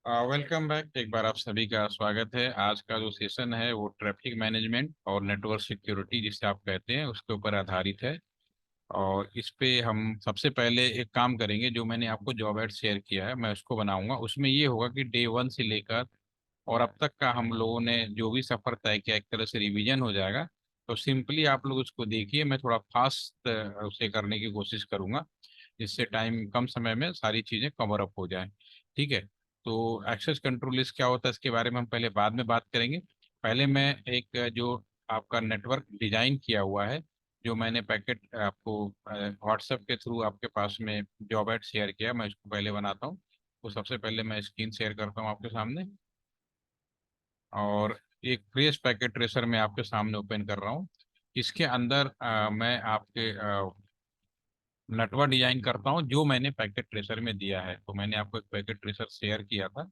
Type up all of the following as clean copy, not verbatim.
Welcome back. एक बार आप सभी का स्वागत है। आज का जो सेशन है वो ट्रैफिक मैनेजमेंट और नेटवर्क सिक्योरिटी जिसे आप कहते हैं उसके ऊपर आधारित है। और इस पे हम सबसे पहले एक काम करेंगे। जो मैंने आपको जॉब एड शेयर किया है मैं उसको बनाऊंगा। उसमें ये होगा कि डे वन से लेकर और अब तक का हम लोगों ने जो भी सफर तय किया एक तरह से रिवीजन हो जाएगा। तो सिंपली आप लोग उसको देखिए, मैं थोड़ा फास्ट उसे करने की कोशिश करूंगा जिससे टाइम कम समय में सारी चीज़ें कवर अप हो जाएं। ठीक है। तो एक्सेस कंट्रोल लिस्ट क्या होता है इसके बारे में हम पहले बाद में बात करेंगे। पहले मैं एक जो आपका नेटवर्क डिजाइन किया हुआ है, जो मैंने पैकेट आपको व्हाट्सएप के थ्रू आपके पास में जॉब एड शेयर किया, मैं इसको पहले बनाता हूँ। तो सबसे पहले मैं स्क्रीन शेयर करता हूँ आपके सामने। और एक फ्रेश पैकेट ट्रेसर मैं आपके सामने ओपन कर रहा हूँ। इसके अंदर मैं आपके नेटवर्क डिजाइन करता हूँ जो मैंने पैकेट ट्रेसर में दिया है। तो मैंने आपको एक पैकेट ट्रेसर शेयर किया था।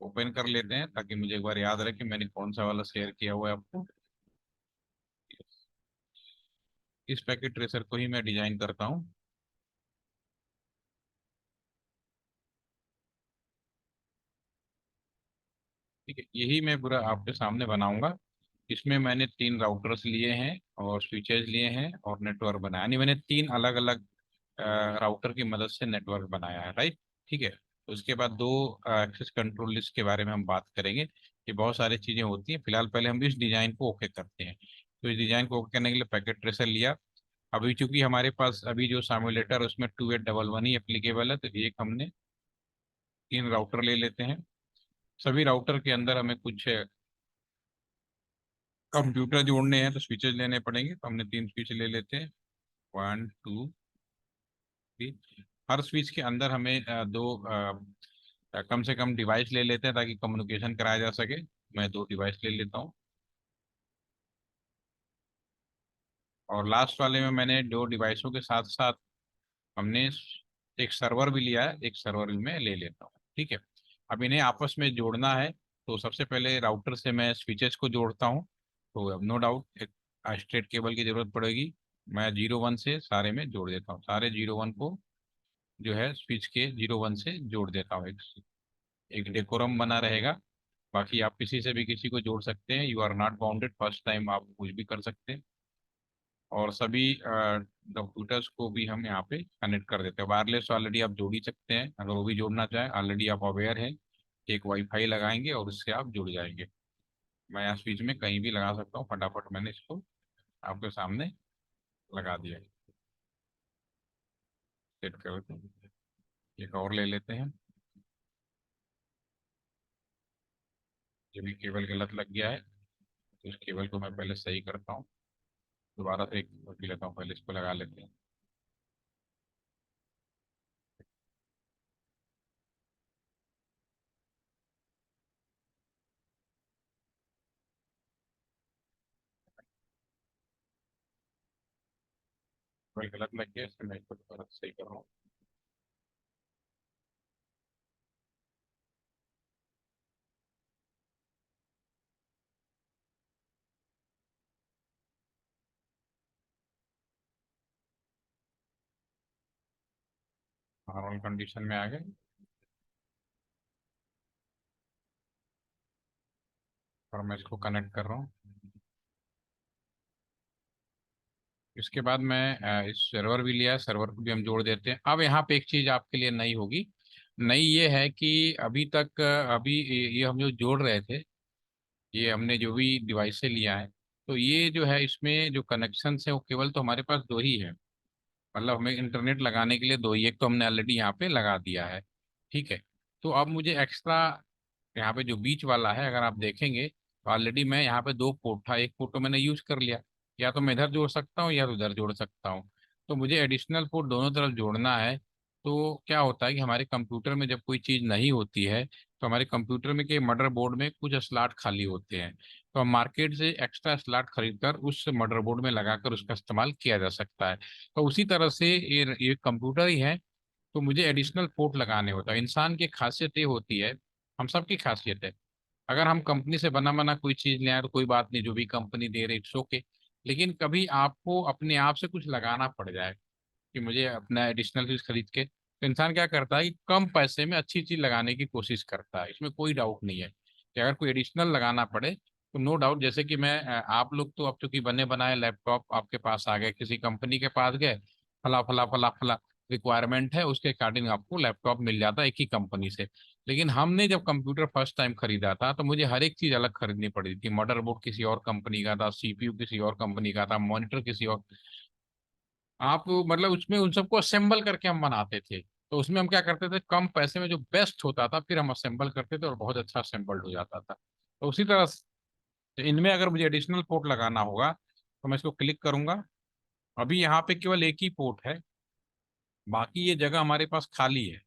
ओपन कर लेते हैं ताकि मुझे एक बार याद रहे कि मैंने कौन सा वाला शेयर किया हुआ है आपको। इस पैकेट ट्रेसर को ही मैं डिजाइन करता हूँ। ठीक है, यही मैं पूरा आपके सामने बनाऊंगा। इसमें मैंने तीन राउटर्स लिए हैं और स्विचेस लिए हैं और नेटवर्क बनाया, यानी मैंने तीन अलग अलग राउटर की मदद से नेटवर्क बनाया है, राइट। ठीक है। उसके बाद दो एक्सेस कंट्रोल लिस्ट के बारे में हम बात करेंगे। ये बहुत सारी चीज़ें होती हैं। फिलहाल पहले हम इस डिज़ाइन को ओके करते हैं। तो इस डिज़ाइन को ओके करने के लिए पैकेट ट्रेसर लिया। अभी चूंकि हमारे पास अभी जो साम्यूलेटर उसमें 2811 ही एप्लीकेबल है, तो एक हमने तीन राउटर ले लेते हैं। सभी राउटर के अंदर हमें कुछ कंप्यूटर जोड़ने हैं तो स्विचेस लेने पड़ेंगे। तो हमने तीन स्विच ले लेते हैं। One two three. हर स्विच के अंदर हमें दो कम से कम डिवाइस ले लेते हैं ताकि कम्युनिकेशन कराया जा सके। मैं दो डिवाइस ले लेता हूँ। और लास्ट वाले में मैंने दो डिवाइसों के साथ साथ हमने एक सर्वर भी लिया है, एक सर्वर भी मैं ले लेता हूँ। ठीक है। अब इन्हें आपस में जोड़ना है। तो सबसे पहले राउटर से मैं स्विचेस को जोड़ता हूँ। तो अब नो डाउट एक स्ट्रेट केबल की जरूरत पड़ेगी। मैं 01 से सारे में जोड़ देता हूँ। सारे 01 को जो है स्विच के 01 से जोड़ देता हूँ। एक एक डेकोरम बना रहेगा। बाकी आप किसी से भी किसी को जोड़ सकते हैं। You are not bounded, first time आप कुछ भी कर सकते हैं। और सभी कंप्यूटर्स को भी हम यहाँ पे कनेक्ट कर देते हैं। वायरलेस ऑलरेडी आप जोड़ ही सकते हैं, अगर वो भी जोड़ना चाहें ऑलरेडी आप अवेयर हैं। एक वाईफाई लगाएंगे और उससे आप जुड़ जाएंगे। मैं यहाँ स्विच में कहीं भी लगा सकता हूँ। फटाफट मैंने इसको आपके सामने लगा दिया। सेट कर देते हैं। एक और ले लेते हैं। ये भी केबल गलत लग गया है, तो इस केबल को मैं पहले सही करता हूँ। दोबारा से एक रख लेता हूँ, पहले इसको लगा लेते हैं। केबल गलत लग गया, इसको मैं इसको दोबारा से सही कर रहा हूँ। नॉर्मल कंडीशन में आ गए। और मैं इसको कनेक्ट कर रहा हूँ। इसके बाद मैं इस सर्वर भी लिया है, सर्वर को भी हम जोड़ देते हैं। अब यहाँ पे एक चीज़ आपके लिए नई होगी। नई ये है कि अभी तक अभी ये हम जो जोड़ रहे थे, ये हमने जो भी डिवाइस से लिया है, तो ये जो है इसमें जो कनेक्शन है वो केवल तो हमारे पास दो ही है। मतलब हमें इंटरनेट लगाने के लिए दो ही, एक तो हमने ऑलरेडी यहाँ पे लगा दिया है। ठीक है। तो अब मुझे एक्स्ट्रा यहाँ पे जो बीच वाला है अगर आप देखेंगे तो ऑलरेडी मैं यहाँ पे दो पोर्ट था, एक पोर्ट तो मैंने यूज कर लिया। या तो मैं इधर जोड़ सकता हूँ या तो उधर जोड़ सकता हूँ। तो मुझे एडिशनल पोर्ट दोनों तरफ जोड़ना है। तो क्या होता है कि हमारे कंप्यूटर में जब कोई चीज़ नहीं होती है तो हमारे कंप्यूटर में के मदरबोर्ड में कुछ स्लॉट खाली होते हैं। तो हम मार्केट से एक्स्ट्रा स्लॉट खरीद कर उस मदरबोर्ड में लगाकर उसका इस्तेमाल किया जा सकता है। तो उसी तरह से ये कंप्यूटर ही है। तो मुझे एडिशनल पोर्ट लगाने होता है। इंसान की खासियत ये होती है, हम सबकी खासियत है, अगर हम कंपनी से बना बना कोई चीज ले आए तो कोई बात नहीं, जो भी कंपनी दे रही इट्स ओके। लेकिन कभी आपको अपने आप से कुछ लगाना पड़ जाए कि मुझे अपना एडिशनल चीज खरीद के तो इंसान क्या करता है कि कम पैसे में अच्छी चीज लगाने की कोशिश करता है, इसमें कोई डाउट नहीं है कि अगर कोई एडिशनल लगाना पड़े तो नो डाउट। जैसे कि मैं आप लोग तो अब चूंकि बने बनाए लैपटॉप आपके पास आ गए, किसी कंपनी के पास गए, फला फला फला फला रिक्वायरमेंट है, उसके अकॉर्डिंग आपको लैपटॉप मिल जाता है एक ही कंपनी से। लेकिन हमने जब कंप्यूटर फर्स्ट टाइम खरीदा था तो मुझे हर एक चीज अलग खरीदनी पड़ी थी। मदरबोर्ड किसी और कंपनी का था, सीपीयू किसी और कंपनी का था, मॉनिटर किसी और। आप मतलब उसमें उन सबको असेंबल करके हम बनाते थे। तो उसमें हम क्या करते थे, कम पैसे में जो बेस्ट होता था फिर हम असेंबल करते थे और बहुत अच्छा असेंबल्ड हो जाता था। तो उसी तरह से इनमें अगर मुझे एडिशनल पोर्ट लगाना होगा तो मैं इसको क्लिक करूंगा। अभी यहाँ पे केवल एक ही पोर्ट है, बाकी ये जगह हमारे पास खाली है।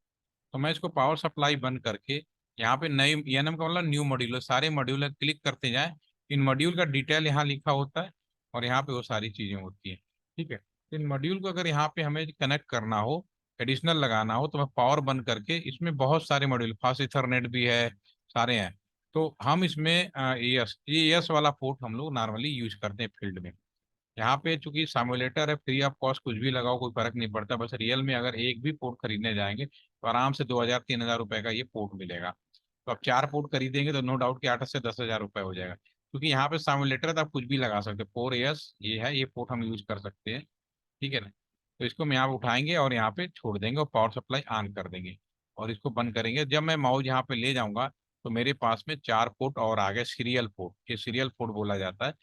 तो मैं इसको पावर सप्लाई बंद करके यहाँ पे नई एनएम का मतलब न्यू मॉड्यूल, सारे मॉड्यूल क्लिक करते जाएं। इन मॉड्यूल का डिटेल यहाँ लिखा होता है और यहाँ पे वो सारी चीजें होती हैं। ठीक है, तो इन मॉड्यूल को अगर यहाँ पे हमें कनेक्ट करना हो, एडिशनल लगाना हो, तो मैं पावर बंद करके, इसमें बहुत सारे मॉड्यूल, फास्ट इथरनेट भी है, सारे हैं। तो हम इसमें ये एस वाला पोर्ट हम लोग नॉर्मली यूज करते हैं फील्ड में। यहाँ पे चूंकि सामुलेटर है, फ्री ऑफ कॉस्ट कुछ भी लगाओ कोई फर्क नहीं पड़ता। बस रियल में अगर एक भी पोर्ट खरीदने जाएंगे तो आराम से 2,000-3,000 रुपए का ये पोर्ट मिलेगा। तो आप 4 पोर्ट खरीदेंगे तो नो डाउट कि 8 से 10 हजार रुपए हो जाएगा, क्योंकि यहाँ पे सामुलेटर है तो आप कुछ भी लगा सकते हैं। 4 ये है, ये पोर्ट हम यूज कर सकते हैं। ठीक है ना। तो इसको हम यहाँ पे उठाएंगे और यहाँ पे छोड़ देंगे और पावर सप्लाई ऑन कर देंगे और इसको बंद करेंगे। जब मैं माउस यहाँ पे ले जाऊंगा तो मेरे पास में 4 पोर्ट और आ गए, सीरियल पोर्ट। ये सीरियल पोर्ट बोला जाता है।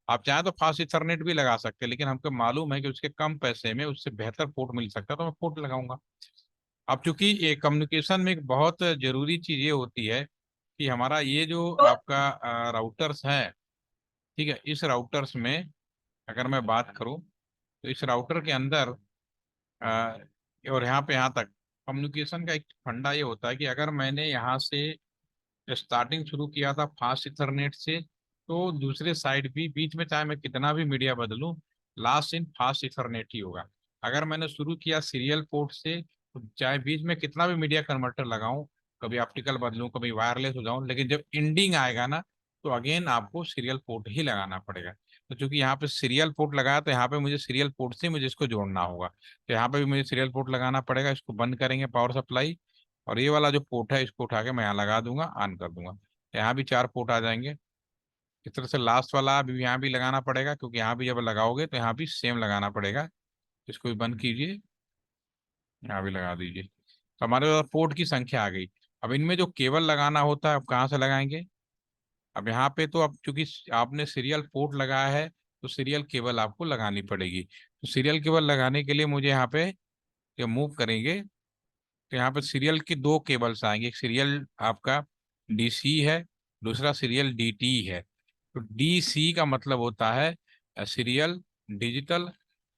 आप चाहें तो फास्ट इथरनेट भी लगा सकते हैं, लेकिन हमको मालूम है कि उसके कम पैसे में उससे बेहतर पोर्ट मिल सकता है तो मैं पोर्ट लगाऊंगा। अब चूंकि ये कम्युनिकेशन में एक बहुत जरूरी चीज ये होती है कि हमारा ये जो आपका राउटर्स है, ठीक है, इस राउटर्स में अगर मैं बात करूं तो इस राउटर के अंदर आ, और यहाँ पे यहाँ तक कम्युनिकेशन का एक फंडा ये होता है कि अगर मैंने यहाँ से स्टार्टिंग शुरू किया था फास्ट इथरनेट से, तो दूसरे साइड भी बीच में चाहे मैं कितना भी मीडिया बदलूं, लास्ट इन फास्ट इथरनेट ही होगा। अगर मैंने शुरू किया सीरियल पोर्ट से तो चाहे बीच में कितना भी मीडिया कन्वर्टर लगाऊं, कभी ऑप्टिकल बदलूं, कभी वायरलेस हो जाऊं, लेकिन जब एंडिंग आएगा ना तो अगेन आपको सीरियल पोर्ट ही लगाना पड़ेगा। तो चूंकि यहाँ पे सीरियल पोर्ट लगाया तो यहाँ पे मुझे सीरियल पोर्ट से मुझे इसको जोड़ना होगा, तो यहाँ पे भी मुझे सीरियल पोर्ट लगाना पड़ेगा। इसको बंद करेंगे पावर सप्लाई और ये वाला जो पोर्ट है इसको उठा के मैं यहाँ लगा दूंगा, ऑन कर दूंगा। यहाँ भी 4 पोर्ट आ जाएंगे। इस तरह से लास्ट वाला अभी यहाँ भी लगाना पड़ेगा, क्योंकि यहाँ भी जब लगाओगे तो यहाँ भी सेम लगाना पड़ेगा। इसको भी बंद कीजिए, यहाँ भी लगा दीजिए। तो हमारे पास पोर्ट की संख्या आ गई। अब इनमें जो केबल लगाना होता है अब कहाँ से लगाएंगे। अब यहाँ पे तो अब चूंकि आपने सीरियल पोर्ट लगाया है तो सीरियल केबल आपको लगानी पड़ेगी। तो सीरियल केबल लगाने के लिए मुझे यहाँ पे जब मूव करेंगे तो यहाँ पे सीरियल की 2 केबल्स आएंगे। एक सीरियल आपका डीसी है, दूसरा सीरियल डीटी है। तो डीसी का मतलब होता है सीरियल डिजिटल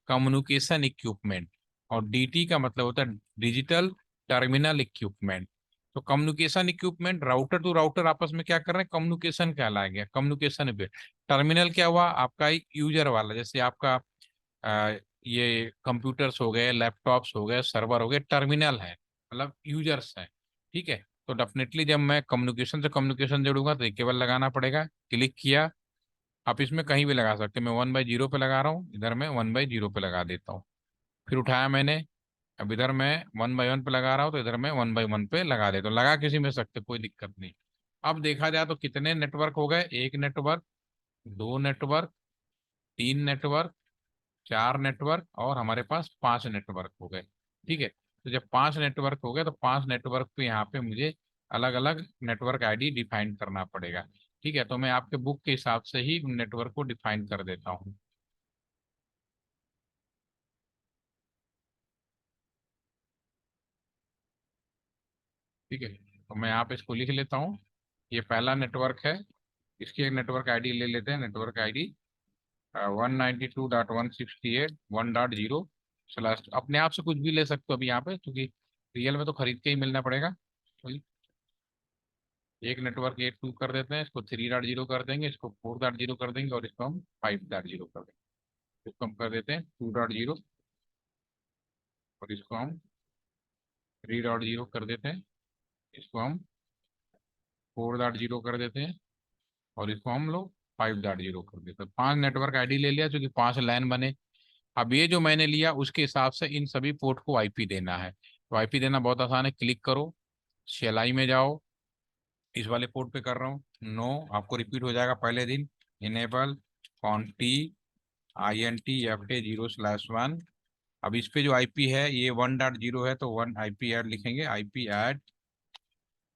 कम्युनिकेशन इक्विपमेंट, और डीटी का मतलब होता है डिजिटल टर्मिनल इक्विपमेंट। तो communication equipment, router to router आपस में क्या कर रहे हैं, कम्युनिकेशन कहलाएंगे, कम्युनिकेशन पे। टर्मिनल क्या हुआ आपका, यूजर वाला, जैसे आपका ये कंप्यूटर्स हो गए, लैपटॉप्स हो गए, सर्वर हो गए, टर्मिनल है मतलब यूजर्स हैं। ठीक है, तो डेफिनेटली जब मैं कम्युनिकेशन से कम्युनिकेशन जोड़ूंगा तो केबल लगाना पड़ेगा। क्लिक किया, आप इसमें कहीं भी लगा सकते हैं। मैं 1/0 पे लगा रहा हूँ, इधर मैं 1/0 पे लगा देता हूँ। फिर उठाया मैंने, अब इधर मैं 1/1 पे लगा रहा हूँ तो इधर मैं 1/1 पे लगा देता हूँ। लगा किसी में सकते, कोई दिक्कत नहीं। अब देखा जाए तो कितने नेटवर्क हो गए, एक नेटवर्क, 2 नेटवर्क, 3 नेटवर्क, 4 नेटवर्क और हमारे पास 5 नेटवर्क हो गए। ठीक है, तो जब 5 नेटवर्क हो गए तो 5 नेटवर्क पे यहाँ पे मुझे अलग अलग नेटवर्क आईडी डिफाइन करना पड़ेगा। ठीक है, तो मैं आपके बुक के हिसाब से ही उन नेटवर्क को डिफाइन कर देता हूँ। ठीक है, तो मैं यहाँ पे इसको लिख लेता हूँ। ये पहला नेटवर्क है, इसकी एक नेटवर्क आईडी ले लेते हैं। नेटवर्क आईडी 192.168.1.0 अपने आप से कुछ भी ले सकते हो अभी यहाँ पे, क्योंकि रियल में तो खरीद के ही मिलना पड़ेगा। तो एक नेटवर्क 8.2 कर देते हैं, इसको 3.0 कर देंगे, इसको 4.0 कर देंगे और इसको हम 5.0 कर देंगे। इसको हम कर देते हैं 2.0 और इसको हम 3.0 कर देते हैं। इसको हम 4.0 कर देते हैं और इसको हम लोग 5.0 कर देते हैं। 5 नेटवर्क आईडी ले लिया, क्योंकि 5 लाइन बने। अब ये जो मैंने लिया उसके हिसाब से इन सभी पोर्ट को आईपी देना है। तो आईपी देना बहुत आसान है, क्लिक करो, CLI में जाओ, इस वाले पोर्ट पे कर रहा हूँ, नो, आपको रिपीट हो जाएगा पहले दिन, इनेबल कॉन्टी INTFA0/1। अब इस पे जो आईपी है ये 1.0 है, तो 1 IP ऐड लिखेंगे, IP ऐड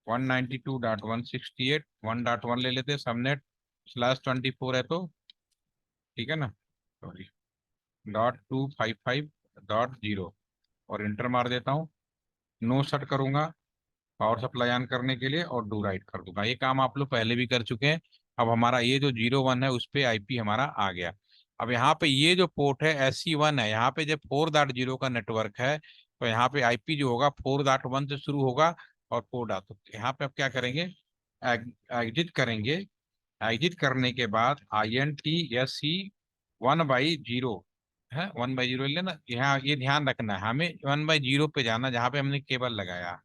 192.168, 1.1 ले लेते, सबनेट /24 है तो ठीक है ना, सॉरी, .255.0, और इंटर मार देता हूँ, नो सेट करूंगा पावर सप्लाई ऑन करने के लिए, और डू राइट कर दूंगा। ये काम आप लोग पहले भी कर चुके हैं। अब हमारा ये जो 01 है उस पे आईपी हमारा आ गया। अब यहाँ पे ये जो पोर्ट है SC1 है, यहाँ पे जब 4.0 का नेटवर्क है तो यहाँ पे आईपी जो होगा 4.1 से शुरू होगा, और 4. तो यहाँ पे अब क्या करेंगे, एग्जिट करेंगे, एग्जिट करने के बाद INTSC 1/0 है, 1/0 लेना, यहाँ ये ध्यान रखना है हमें, 1/0 पे जाना जहाँ पे हमने केबल लगाया,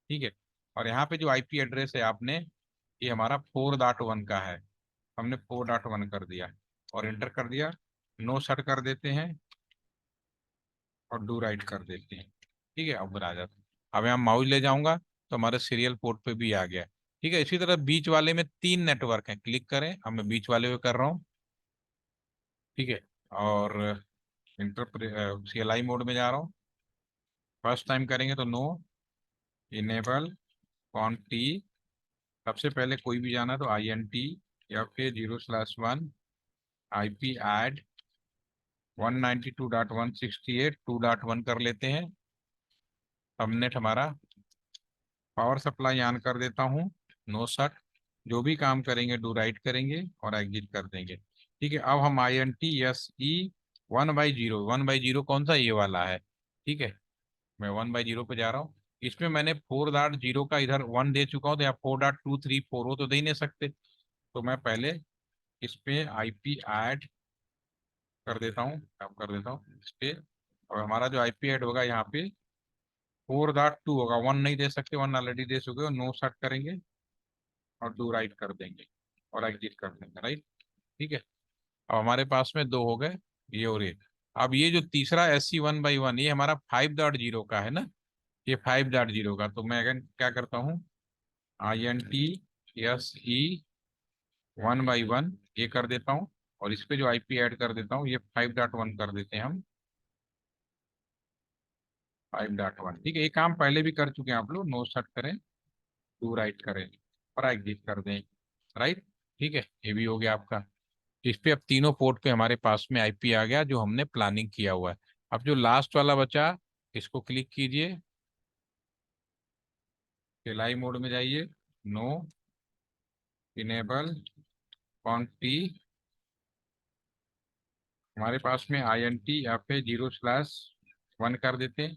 ठीक है। और यहाँ पे जो आईपी एड्रेस है आपने, ये हमारा 4.1 का है, हमने 4.1 कर दिया और इंटर कर दिया, नो सेट कर देते हैं और डू राइट कर देते हैं, ठीक है। अब आ जाता है, अब यहाँ माउस ले जाऊंगा तो हमारे सीरियल पोर्ट पे भी आ गया, ठीक है। इसी तरह बीच वाले में 3 नेटवर्क हैं, क्लिक करें, अब मैं बीच वाले पे कर रहा हूँ, ठीक है। और इंटर CLI मोड में जा रहा हूँ, फर्स्ट टाइम करेंगे तो नो, इनेबल कॉन्टी, सबसे पहले कोई भी जाना तो INT या फिर 0/1, IP ऐड 192.168 2.1 कर लेते हैं, सबनेट हमारा, पावर सप्लाई ऑन कर देता हूँ, नो शट, जो भी काम करेंगे डू राइट करेंगे और एग्जिट कर देंगे, ठीक है। अब हम INTSE 1/0, 1/0 कौन सा, ये वाला है, ठीक है। मैं 1/0 पे जा रहा हूँ, इसमें मैंने 4.0 का इधर 1 दे चुका हूँ, तो या 4.234 हो तो दे ही नहीं सकते, तो मैं पहले इस पे IP ऐड कर देता हूँ, अब कर देता हूँ इस पे, और हमारा जो IP ऐड होगा यहाँ पे 4.2 होगा, 1 नहीं दे सकते, 1 ऑलरेडी दे चुके हो, नो सेट करेंगे और डू राइट कर देंगे और एग्जिट कर देंगे, राइट, ठीक है। अब हमारे पास में दो हो गए, ये और ये। अब ये जो तीसरा SC1/1 ये हमारा 5.0 का है ना, ये 5.0 का, तो मैं अगर क्या करता हूँ, INTSE 1/1 ये कर देता हूँ, और इस पे जो IP ऐड कर देता हूँ, ये 5.1 कर देते हैं हम, 5.1, ठीक है। ये काम पहले भी कर चुके हैं आप लोग, नो सेट करें, टू राइट करें और एग्जिट कर दें, राइट, ठीक है। ये भी हो गया आपका। इस पे अब तीनों पोर्ट पे हमारे पास में आईपी आ गया जो हमने प्लानिंग किया हुआ है। अब जो लास्ट वाला बचा, इसको क्लिक कीजिए, CLI मोड में जाइए, नो, इनेबल कॉन्टी, हमारे पास में INT या फिर 0/1 कर देते हैं,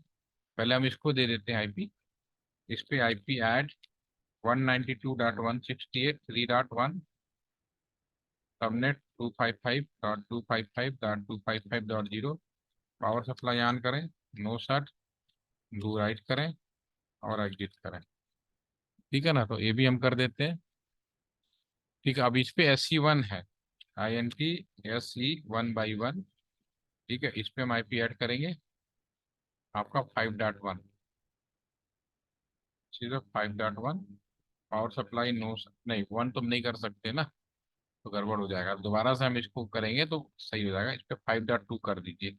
पहले हम इसको दे देते हैं आईपी, इस पे IP add 192.168 3.1, subnet 255.255.255.0, power supply on करें, नो शट, डू राइट करें और एग्जिट करें, ठीक है ना। तो ये भी हम कर देते हैं, ठीक है। अब इस पे SC1 है, INTSE 1/1, ठीक है। इस पे हम IP ऐड करेंगे आपका 5.1, सिर्फ 5.1, पावर सप्लाई नो, नहीं 1 तो हम नहीं कर सकते ना, तो गड़बड़ हो जाएगा, दोबारा से हम इसको करेंगे तो सही हो जाएगा। इस पे 5.2 कर दीजिए,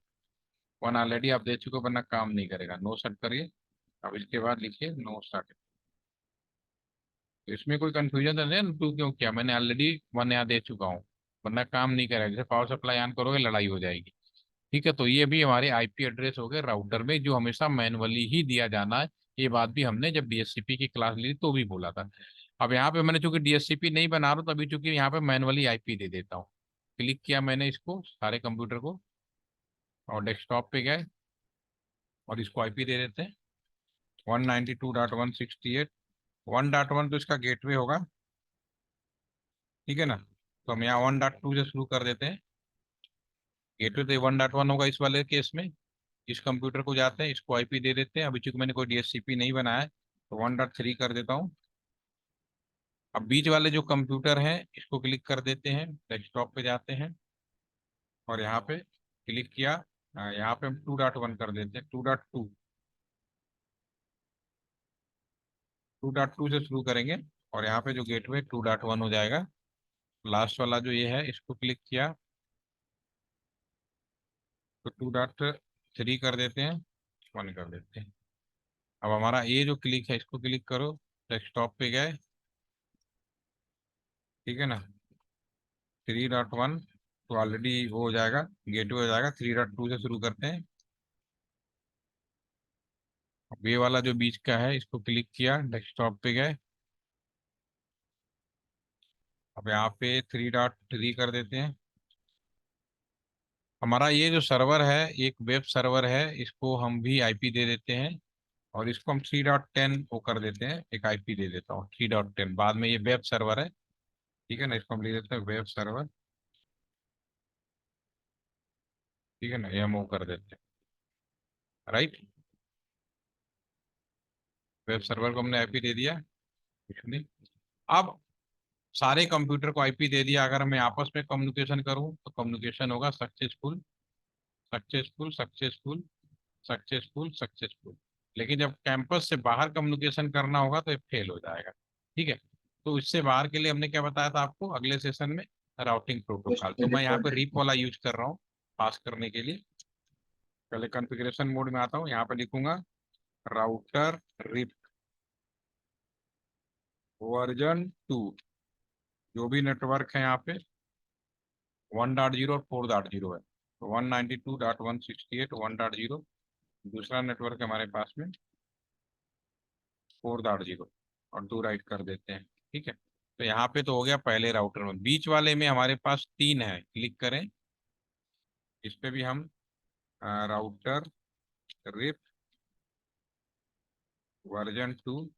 1 ऑलरेडी आप दे चुके हो, वरना काम नहीं करेगा, नो सेट करिए। अब इसके बाद लिखिए नो स्टार्ट, तो इसमें कोई कंफ्यूजन तो नहीं है, टू क्यों किया, मैंने ऑलरेडी 1 यहाँ दे चुका हूँ, वरना काम नहीं करेगा, जैसे पावर सप्लाई ऑन करोगे लड़ाई हो जाएगी, ठीक है। तो ये भी हमारे आईपी एड्रेस हो गए राउटर में, जो हमेशा मैनुअली ही दिया जाना है। ये बात भी हमने जब DHCP की क्लास ली तो भी बोला था। अब यहाँ पे मैंने चूंकि DHCP नहीं बना रहा हूँ, तभी चूंकि यहाँ पे मैनुअली आईपी दे देता हूँ, क्लिक किया मैंने इसको सारे कंप्यूटर को, और डेस्कटॉप पे गए और इसको आईपी दे देते हैं 192.168, 1.1 तो इसका गेटवे होगा, ठीक है ना। तो हम यहाँ 1.2 से शुरू कर देते हैं, गेटवे तो 1.1 होगा इस वाले केस में। इस कंप्यूटर को जाते हैं, इसको आईपी दे देते हैं, अभी चूंकि मैंने कोई DHCP नहीं बनाया है तो 1.3 कर देता हूँ। अब बीच वाले जो कंप्यूटर हैं इसको क्लिक कर देते हैं, डेस्कटॉप पे जाते हैं और यहाँ पे क्लिक किया, यहाँ पे हम 2.1 कर देते हैं, 2.2, 2.2 से शुरू करेंगे और यहाँ पे जो गेटवे 2.1 हो जाएगा। लास्ट वाला जो ये है इसको क्लिक किया तो 2.3 कर देते हैं, 1 कर देते हैं। अब हमारा ये जो क्लिक है इसको क्लिक करो, डेस्कटॉप पे गए, ठीक है ना। 3.1 तो ऑलरेडी वो हो जाएगा, गेटवे हो जाएगा। 3.2 से शुरू करते हैं। अब ये वाला जो बीच का है इसको क्लिक किया, डेस्कटॉप पे गए, अब यहाँ पे 3.3 कर देते हैं। हमारा ये जो सर्वर है एक वेब सर्वर है, इसको हम भी आईपी दे देते हैं और इसको हम 3.10 वो कर देते हैं, एक आईपी दे देता हूँ 3.10। बाद में ये वेब सर्वर है, ठीक है ना, इसको हम ले देते हैं वेब सर्वर, ठीक है ना, ये हम वो कर देते हैं, राइट। वेब सर्वर को हमने आईपी दे दिया, कुछ नहीं। अब सारे कंप्यूटर को आईपी दे दिया, अगर मैं आपस में कम्युनिकेशन करूं तो कम्युनिकेशन होगा successful, successful, successful, successful, successful. लेकिन जब कैंपस से बाहर कम्युनिकेशन करना होगा तो ये फेल हो जाएगा, ठीक है। तो इससे बाहर के लिए हमने क्या बताया था आपको अगले सेशन में, राउटिंग प्रोटोकॉल। तो मैं यहाँ पे रिप वाला यूज कर रहा हूँ पास करने के लिए। पहले कॉन्फ़िगरेशन मोड में आता हूँ, यहाँ पे लिखूंगा राउटर रिप वर्जन 2। जो भी नेटवर्क है यहाँ पे 1.0 और 4.0 है, तो 192.168 1.0। दूसरा नेटवर्क हमारे पास में 4.0 और 2 राइट कर देते हैं, ठीक है। तो यहाँ पे तो हो गया पहले राउटर में। बीच वाले में हमारे पास 3 है, क्लिक करें इस पे भी हम, राउटर रिप वर्जन 2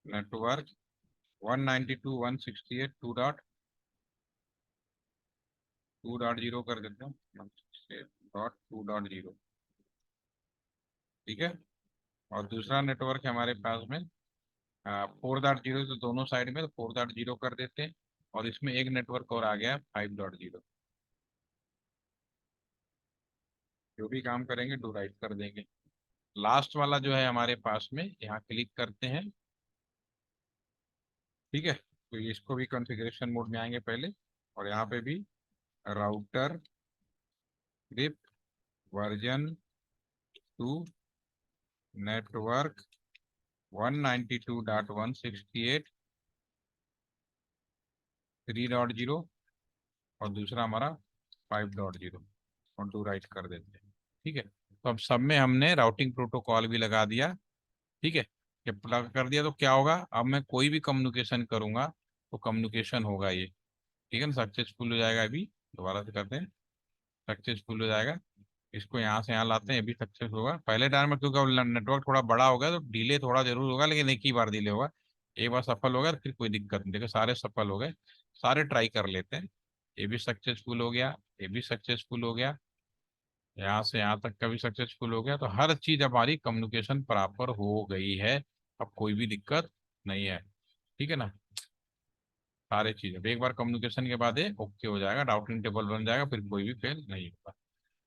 नेटवर्क 192.168 2.0 कर देते हैं, 168.2.0, ठीक है। और दूसरा नेटवर्क है हमारे पास में 4.0, तो दोनों साइड में तो 4.0 कर देते हैं। और इसमें एक नेटवर्क और आ गया 5.0। जो भी काम करेंगे डू राइट कर देंगे। लास्ट वाला जो है हमारे पास में, यहाँ क्लिक करते हैं, ठीक है। तो इसको भी कॉन्फ़िगरेशन मोड में आएंगे पहले, और यहाँ पे भी राउटर रिप वर्जन 2 नेटवर्क 192.168 3.0 और दूसरा हमारा 5.0 और डू राइट कर देते हैं, ठीक है। तो अब सब में हमने राउटिंग प्रोटोकॉल भी लगा दिया, ठीक है। जब लगा कर दिया तो क्या होगा, अब मैं कोई भी कम्युनिकेशन करूंगा तो कम्युनिकेशन होगा ये, ठीक है ना, सक्सेसफुल हो जाएगा। अभी दोबारा से करते हैं, सक्सेसफुल हो जाएगा। इसको यहाँ से यहाँ लाते हैं, ये भी सक्सेस होगा। पहले टाइम में क्योंकि नेटवर्क थोड़ा बड़ा हो गया तो डिले थोड़ा जरूर होगा, लेकिन एक ही बार डिले होगा। एक बार सफल हो गया तो फिर कोई दिक्कत नहीं। देखो सारे सफल हो गए, सारे ट्राई कर लेते हैं। ये भी सक्सेसफुल हो गया, ये भी सक्सेसफुल हो गया, यहाँ से यहाँ तक का भी सक्सेसफुल हो गया। तो हर चीज हमारी कम्युनिकेशन प्रॉपर हो गई है, अब कोई भी दिक्कत नहीं है, ठीक है ना। सारे चीजें एक बार कम्युनिकेशन के बाद ये ओके हो जाएगा, राउटिंग टेबल बन जाएगा, फिर कोई भी फेल नहीं होगा।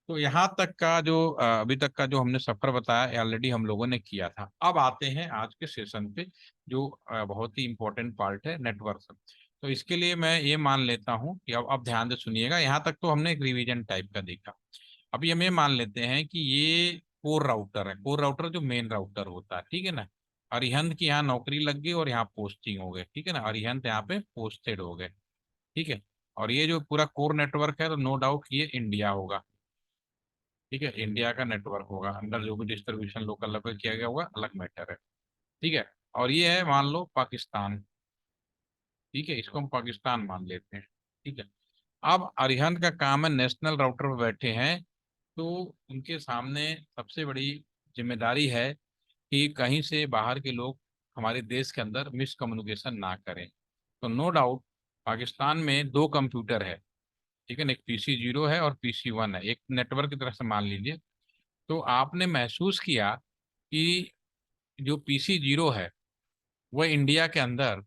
तो यहाँ तक का जो अभी तक का जो हमने सफर बताया ऑलरेडी हम लोगों ने किया था। अब आते हैं आज के सेशन पे, जो बहुत ही इंपॉर्टेंट पार्ट है, नेटवर्क। तो इसके लिए मैं ये मान लेता हूँ कि अब ध्यान से सुनिएगा। यहाँ तक तो हमने एक रिवीजन टाइप का देखा। अभी हम ये मान लेते हैं कि ये कोर राउटर है, कोर राउटर जो मेन राउटर होता है, ठीक है ना। अरिहंत की यहाँ नौकरी लग गई और यहाँ पोस्टिंग हो गई, ठीक है ना, अरिहंत यहाँ पे पोस्टेड हो गए, ठीक है। और ये जो पूरा कोर नेटवर्क है तो नो डाउट ये इंडिया होगा, ठीक है, इंडिया का नेटवर्क होगा। अंदर जो भी डिस्ट्रीब्यूशन लोकल लेवल किया गया होगा अलग मैटर है, ठीक है। और ये है मान लो पाकिस्तान, ठीक है, इसको हम पाकिस्तान मान लेते हैं, ठीक है। अब अरिहंत का काम है, नेशनल राउटर पर बैठे हैं, तो उनके सामने सबसे बड़ी जिम्मेदारी है कि कहीं से बाहर के लोग हमारे देश के अंदर मिसकम्युनिकेशन ना करें। तो नो डाउट पाकिस्तान में 2 कंप्यूटर है, ठीक है ना, एक PC 0 है और PC 1 है, एक नेटवर्क की तरफ से मान लीजिए। तो आपने महसूस किया कि जो PC 0 है वह इंडिया के अंदर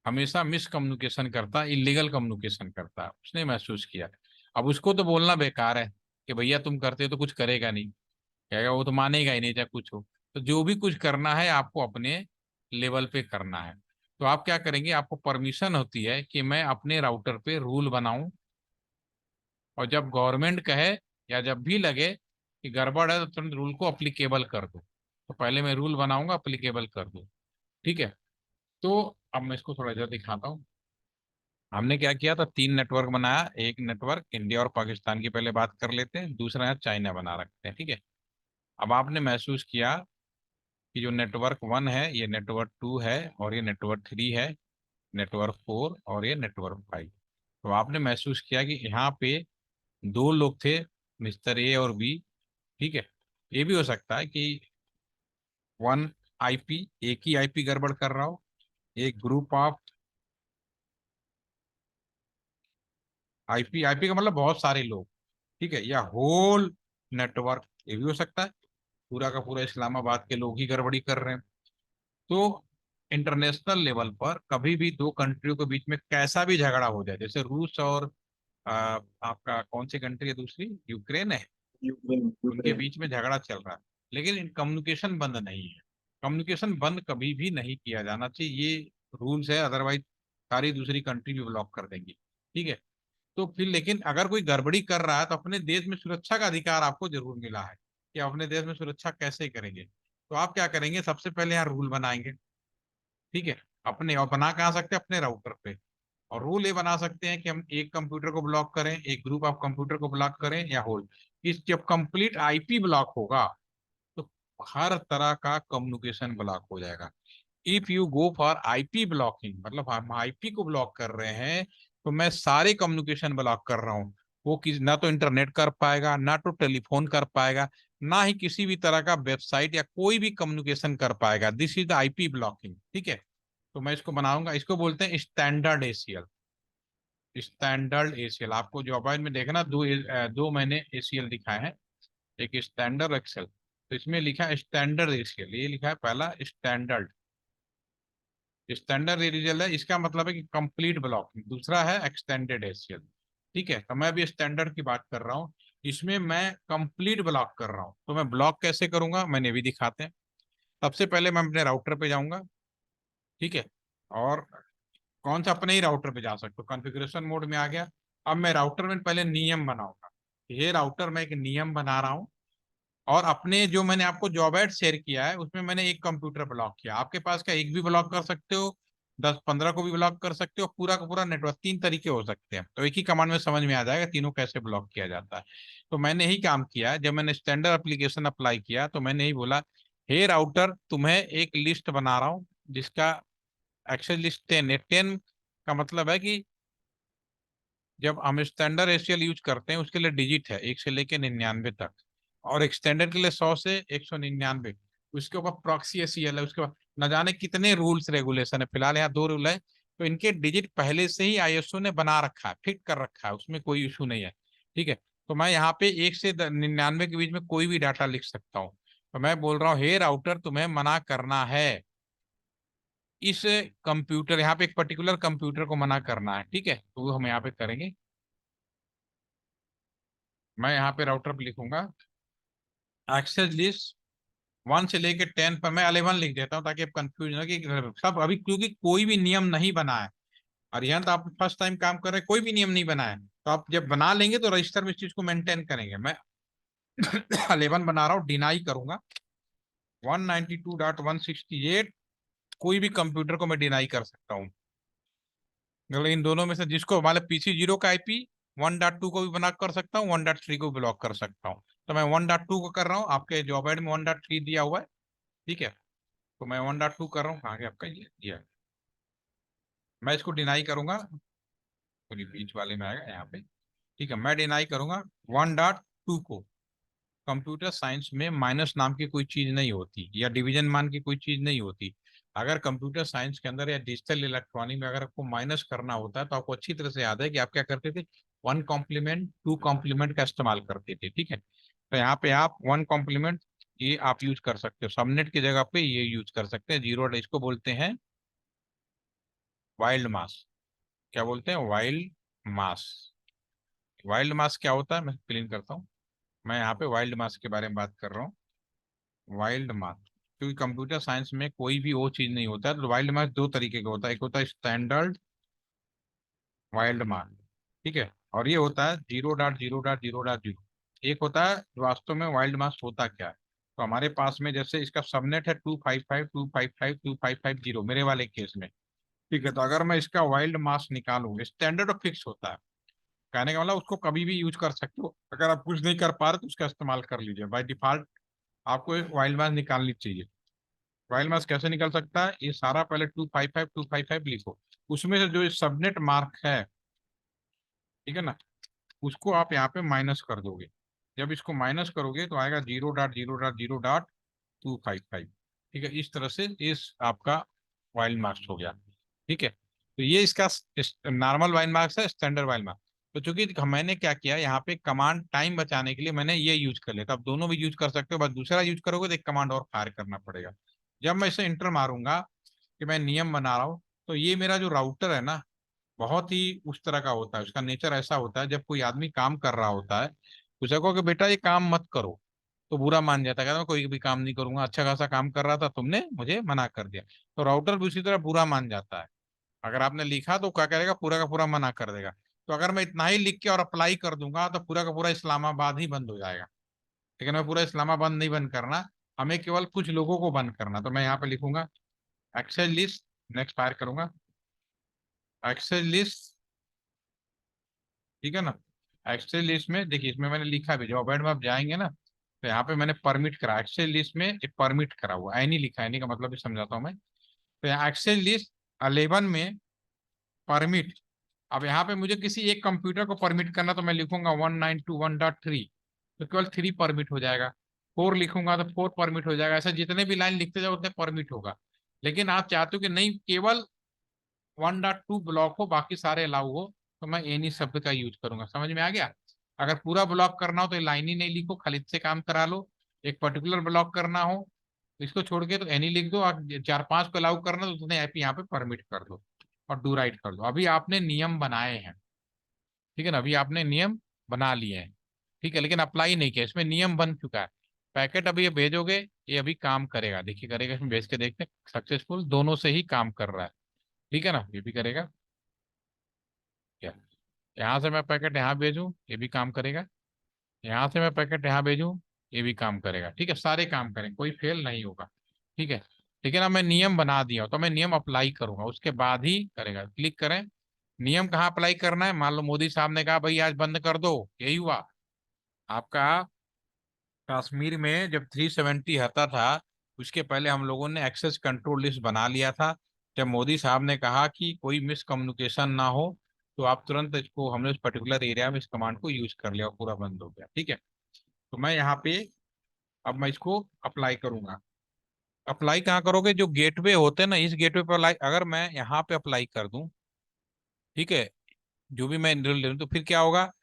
हमेशा मिसकम्युनिकेशन करता, इलीगल कम्युनिकेशन करता, उसने महसूस किया। अब उसको तो बोलना बेकार है कि भैया तुम करते हो तो कुछ करेगा नहीं, कहेगा वो तो मानेगा ही नहीं चाहे कुछ हो। तो जो भी कुछ करना है आपको अपने लेवल पे करना है। तो आप क्या करेंगे, आपको परमिशन होती है कि मैं अपने राउटर पे रूल बनाऊं, और जब गवर्नमेंट कहे या जब भी लगे कि गड़बड़ है तो तुरंत रूल को अप्लीकेबल कर दो। तो पहले मैं रूल बनाऊंगा, अप्लीकेबल कर दो। ठीक है। तो अब मैं इसको थोड़ा इधर दिखाता हूँ। हमने क्या किया था, 3 नेटवर्क बनाया। एक नेटवर्क इंडिया और पाकिस्तान की पहले बात कर लेते हैं, दूसरा है चाइना बना रखते हैं। ठीक है। अब आपने महसूस किया कि जो नेटवर्क 1 है ये नेटवर्क 2 है, और ये नेटवर्क 3 है, नेटवर्क 4 और ये नेटवर्क 5। तो आपने महसूस किया कि यहाँ पे 2 लोग थे, मिस्टर ए और बी। ठीक है। ये भी हो सकता है कि वन आईपी, एक ही आईपी गड़बड़ कर रहा हो, एक ग्रुप ऑफ आईपी, आईपी का मतलब बहुत सारे लोग। ठीक है। या होल नेटवर्क, ये भी हो सकता है पूरा का पूरा इस्लामाबाद के लोग ही गड़बड़ी कर रहे हैं। तो इंटरनेशनल लेवल पर कभी भी 2 कंट्रियों के बीच में कैसा भी झगड़ा हो जाए, जैसे रूस और आपका कौन सी कंट्री है दूसरी, यूक्रेन है, यूक्रेन उनके यूक्रेन। बीच में झगड़ा चल रहा है, लेकिन इन कम्युनिकेशन बंद नहीं है। कम्युनिकेशन बंद कभी भी नहीं किया जाना चाहिए, ये रूल्स है, अदरवाइज सारी दूसरी कंट्री भी ब्लॉक कर देंगी। ठीक है। तो फिर लेकिन अगर कोई गड़बड़ी कर रहा है तो अपने देश में सुरक्षा का अधिकार आपको जरूर मिला है, कि आप अपने देश में सुरक्षा कैसे करेंगे। तो आप क्या करेंगे, सबसे पहले यहाँ रूल बनाएंगे। ठीक है। अपने, और बना कहाँ सकते हैं, अपने राउटर पे। और रूल ये बना सकते हैं कि हम एक कंप्यूटर को ब्लॉक करें, एक ग्रुप ऑफ कंप्यूटर को ब्लॉक करें, या होल। इस जब कंप्लीट आईपी ब्लॉक होगा तो हर तरह का कम्युनिकेशन ब्लॉक हो जाएगा। If you go for IP blocking, मतलब हम आईपी को ब्लॉक कर रहे हैं, तो मैं सारे कम्युनिकेशन ब्लॉक कर रहा हूँ। वो ना तो इंटरनेट कर पाएगा, ना तो टेलीफोन कर पाएगा, ना ही किसी भी तरह का वेबसाइट या कोई भी कम्युनिकेशन कर पाएगा। This is the IP blocking. ठीक है। तो मैं इसको बनाऊंगा, इसको बोलते हैं स्टैंडर्ड एसीएल। स्टैंडर्ड एसीएल आपको जो मोबाइल में देखना, दो मैंने एसीएल दिखाए हैं, एक स्टैंडर्ड एक्सेल। तो इसमें लिखा है स्टैंडर्ड एसीएल, ये लिखा है पहला स्टैंडर्ड। स्टैंडर्ड एसीएल है, इसका मतलब है कि कंप्लीट ब्लॉक। दूसरा है एक्सटेंडेड एसीएल। ठीक है। तो मैं अभी स्टैंडर्ड की बात कर रहा हूँ, इसमें मैं कंप्लीट ब्लॉक कर रहा हूँ। तो मैं ब्लॉक कैसे करूंगा, मैंने भी दिखाते हैं। सबसे पहले मैं अपने राउटर पे जाऊंगा। ठीक है। और कौन सा, अपने ही राउटर पे जा सकते हो, कॉन्फ़िगरेशन मोड में आ गया। अब मैं राउटर में पहले नियम बनाऊंगा। ये राउटर में एक नियम बना रहा हूँ, और अपने जो मैंने आपको जॉब एड शेयर किया है उसमें मैंने एक कंप्यूटर ब्लॉक किया। आपके पास का एक भी ब्लॉक कर सकते हो, 10-15 को भी ब्लॉक कर सकते हो, पूरा का पूरा नेटवर्क, 3 तरीके हो सकते हैं। तो एक ही कमांड में समझ में आ जाएगा तीनों कैसे ब्लॉक किया जाता है। तो मैंने ही काम किया, जब मैंने स्टैंडर्ड एप्लीकेशन अप्लाई किया तो मैंने ही बोला, हे राउटर तुम्हें एक लिस्ट बना रहा हूँ जिसका एक्सेस लिस्ट 10 है। 10 का मतलब है कि जब हम स्टैंडर्ड एशियल यूज करते हैं उसके लिए डिजिट है 1 से लेकर 99 तक, और एक्सटेंडेड के लिए 100 से 199। उसके ऊपर प्रॉक्सी एसीएल है, उसके बाद न जाने कितने रूल्स रेगुलेशन है, फिलहाल यहाँ 2 रूल है। तो इनके डिजिट पहले से ही आईएसओ ने बना रखा है, फिट कर रखा है, उसमें कोई इशू नहीं है। ठीक है। तो मैं यहाँ पे 1 से 99 के बीच में कोई भी डाटा लिख सकता हूँ। तो मैं बोल रहा हूँ, हे राउटर तुम्हें मना करना है, इस कंप्यूटर, यहाँ पे एक पर्टिकुलर कंप्यूटर को मना करना है। ठीक है। तो वो हम यहाँ पे करेंगे। मैं यहाँ पे राउटर पे लिखूंगा एक्सेस लिस्ट 1 से लेके 10 पर, मैं 11 लिख देता हूँ ताकि आप कंफ्यूज ना कि सब अभी, क्योंकि कोई भी नियम नहीं बना है। और यहाँ तो आप फर्स्ट टाइम काम कर रहे हैं, कोई भी नियम नहीं बना है। तो आप जब बना लेंगे तो रजिस्टर में इस चीज को मेंटेन करेंगे। मैं 11 बना रहा हूँ, डिनाई करूंगा 192.168। कोई भी कंप्यूटर को मैं डिनाई कर सकता हूँ, मतलब इन दोनों में से जिसको, मतलब PC 0 का आईपी 1.2 को भी ब्लॉक कर सकता हूँ, 1.3 को भी ब्लॉक कर सकता हूँ। तो मैं 1.2 को कर रहा हूँ, आपके जॉब एड में 1.3 दिया हुआ है। ठीक है। तो मैं 1.2 कर रहा हूँ, आगे आपका ये दिया है। मैं इसको डिनाई करूंगा, पूरी बीच वाले में आएगा यहाँ पे। ठीक है। मैं डिनाई करूंगा 1.2 को। कंप्यूटर साइंस में माइनस नाम की कोई चीज नहीं होती, या डिवीजन मान की कोई चीज नहीं होती। अगर कंप्यूटर साइंस के अंदर या डिजिटल इलेक्ट्रॉनिक में अगर आपको माइनस करना होता है तो आपको अच्छी तरह से याद है कि आप क्या करते थे, 1 कॉम्प्लीमेंट 2 कॉम्प्लीमेंट का इस्तेमाल करते थे। ठीक है। तो यहाँ पे आप 1 कॉम्प्लीमेंट ये आप यूज कर सकते हो, सबनेट की जगह पे ये यूज कर सकते हैं। जीरो, इसको बोलते हैं वाइल्ड मास। क्या बोलते हैं, वाइल्ड मास। वाइल्ड मास क्या होता है, मैं क्लीन करता हूँ। मैं यहाँ पे वाइल्ड मास के बारे में बात कर रहा हूँ। वाइल्ड मास, क्योंकि कंप्यूटर साइंस में कोई भी वो चीज नहीं होता है। तो वाइल्ड मार्क दो तरीके का होता है, एक होता है स्टैंडर्ड वाइल्ड मार्क, ठीक है, और ये होता है 0.0.0.0। एक होता है वास्तव में वाइल्ड मार्क्स होता क्या है। तो हमारे पास में जैसे इसका सबनेट है 255.255.255.0 मेरे वाले केस में, ठीक है। तो अगर मैं इसका वाइल्ड मार्क्स निकालूं, स्टैंडर्ड और फिक्स होता है, कहने का मतलब उसको कभी भी यूज कर सकते हो। अगर आप कुछ नहीं कर पा रहे तो उसका इस्तेमाल कर लीजिए। बाय डिफॉल्ट आपको एक वाइल्ड मार्क्स निकालनी चाहिए। वाइल्ड मार्क्स कैसे निकल सकता है, ये सारा पहले 255.255 लिखो, उसमें से जो सबनेट मार्क है, ठीक है ना, उसको आप यहाँ पे माइनस कर दोगे। जब इसको माइनस करोगे तो आएगा 0.0.0.255, ठीक है। इस तरह से इस आपका वाइल्ड मार्क्स हो गया, ठीक है। तो ये इसका नॉर्मल वाइल्ड मार्क्स है, स्टैंडर्ड वाइल्ड मार्क्स। तो चूंकि मैंने क्या किया यहाँ पे, कमांड टाइम बचाने के लिए मैंने ये यूज कर लिया था। अब दोनों भी यूज कर सकते हो, बस दूसरा यूज करोगे तो एक कमांड और फायर करना पड़ेगा। जब मैं इसे इंटर मारूंगा कि मैं नियम बना रहा हूँ, तो ये मेरा जो राउटर है ना, बहुत ही उस तरह का होता है। उसका नेचर ऐसा होता है, जब कोई आदमी काम कर रहा होता है, उसे कहो कि बेटा ये काम मत करो, तो बुरा मान जाता है, कहता मैं कोई भी काम नहीं करूंगा, अच्छा खासा काम कर रहा था, तुमने मुझे मना कर दिया। तो राउटर भी उसी तरह बुरा मान जाता है। अगर आपने लिखा तो क्या करेगा, पूरा का पूरा मना कर देगा। तो अगर मैं इतना ही लिख के और अप्लाई कर दूंगा तो पूरा का पूरा इस्लामाबाद ही बंद हो जाएगा। लेकिन मैं पूरा इस्लामाबाद नहीं बंद करना, हमें केवल कुछ लोगों को बंद करना। तो मैं यहाँ पे लिखूंगा एक्सेस लिस्ट, नेक्स्ट फायर करूंगा, एक्सेस लिस्ट, ठीक है ना। एक्सेल लिस्ट में देखिए, इसमें मैंने लिखा भी, जब एड में आप जाएंगे ना, तो यहाँ पे मैंने परमिट करा, एक्सेल लिस्ट में एक परमिट करा हुआ है, नहीं लिखा है, नहीं का मतलब भी समझाता हूँ मैं। तो यहाँ एक्सेल लिस्ट 11 में परमिट, अब यहाँ पे मुझे किसी एक कंप्यूटर को परमिट करना, तो मैं लिखूंगा 192.1.3, तो केवल 3 परमिट हो जाएगा। 4 लिखूंगा तो 4 परमिट हो जाएगा। ऐसे जितने भी लाइन लिखते जाओ उतने परमिट होगा। लेकिन आप चाहते हो कि नहीं, केवल 1.2 ब्लॉक हो, बाकी सारे अलाउ हो, तो मैं एनी शब्द का यूज करूंगा। समझ में आ गया। अगर पूरा ब्लॉक करना हो तो लाइन ही नहीं लिखो, खाली से काम करा लो। एक पर्टिकुलर ब्लॉक करना हो तो इसको छोड़ के तो एनी लिख दो, और 4-5 को अलाउ करना तो उतने ऐप यहाँ पे परमिट कर दो और डू राइट कर दो। अभी आपने नियम बनाए हैं, ठीक है ना, अभी आपने नियम बना लिए हैं, ठीक है, लेकिन अप्लाई नहीं किया, इसमें नियम बन चुका है। पैकेट अभी ये भेजोगे, ये अभी काम करेगा, देखिए करेगा, इसमें भेज के देखते हैं, सक्सेसफुल दोनों से ही काम कर रहा है, ठीक है ना, ये भी करेगा। क्या, यहाँ से मैं पैकेट यहाँ भेजूँ ये भी काम करेगा, यहाँ से मैं पैकेट यहाँ भेजूँ ये भी काम करेगा, ठीक है, सारे काम करेंगे, कोई फेल नहीं होगा, ठीक है। लेकिन अब मैं नियम बना दिया हूं, तो मैं नियम अप्लाई करूंगा, उसके बाद ही करेगा। क्लिक करें, नियम कहाँ अप्लाई करना है, मान लो मोदी साहब ने कहा भाई आज बंद कर दो, यही हुआ आपका। कश्मीर में जब 370 हटा था, उसके पहले हम लोगों ने एक्सेस कंट्रोल लिस्ट बना लिया था। जब मोदी साहब ने कहा कि कोई मिसकम्युनिकेशन ना हो, तो आप तुरंत इसको, हमने उस पर्टिकुलर एरिया में इस कमांड को यूज कर लिया और पूरा बंद हो गया, ठीक है। तो मैं यहाँ पे, अब मैं इसको अप्लाई करूंगा। अप्लाई कहाँ करोगे, जो गेटवे होते हैं ना, इस गेटवे पर अप्लाई, अगर मैं यहाँ पे अप्लाई कर दूं, ठीक है, जो भी मैं enroll ले लूं, तो फिर क्या होगा,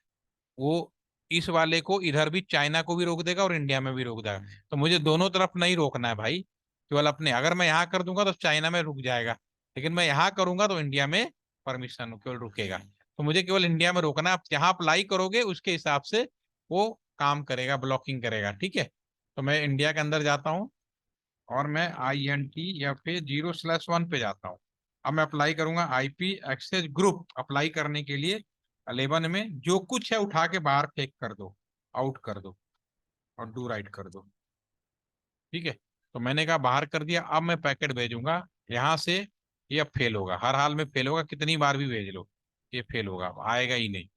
वो इस वाले को इधर भी, चाइना को भी रोक देगा और इंडिया में भी रोक देगा। तो मुझे दोनों तरफ नहीं रोकना है भाई, केवल अपने। अगर मैं यहाँ कर दूंगा तो चाइना में रुक जाएगा, लेकिन मैं यहाँ करूंगा तो इंडिया में परमिशन केवल रुकेगा। तो मुझे केवल इंडिया में रोकना है। आप जहाँ अप्लाई करोगे उसके हिसाब से वो काम करेगा, ब्लॉकिंग करेगा, ठीक है। तो मैं इंडिया के अंदर जाता हूँ और मैं INT या फिर 0/1 पे जाता हूँ। अब मैं अप्लाई करूंगा IP एक्सेस ग्रुप, अप्लाई करने के लिए 11 में जो कुछ है उठा के बाहर फेंक कर दो, आउट कर दो और डू राइट कर दो, ठीक है। तो मैंने कहा बाहर कर दिया। अब मैं पैकेट भेजूंगा यहाँ से, ये अब फेल होगा, हर हाल में फेल होगा, कितनी बार भी भेज लो ये फेल होगा, अब आएगा ही नहीं।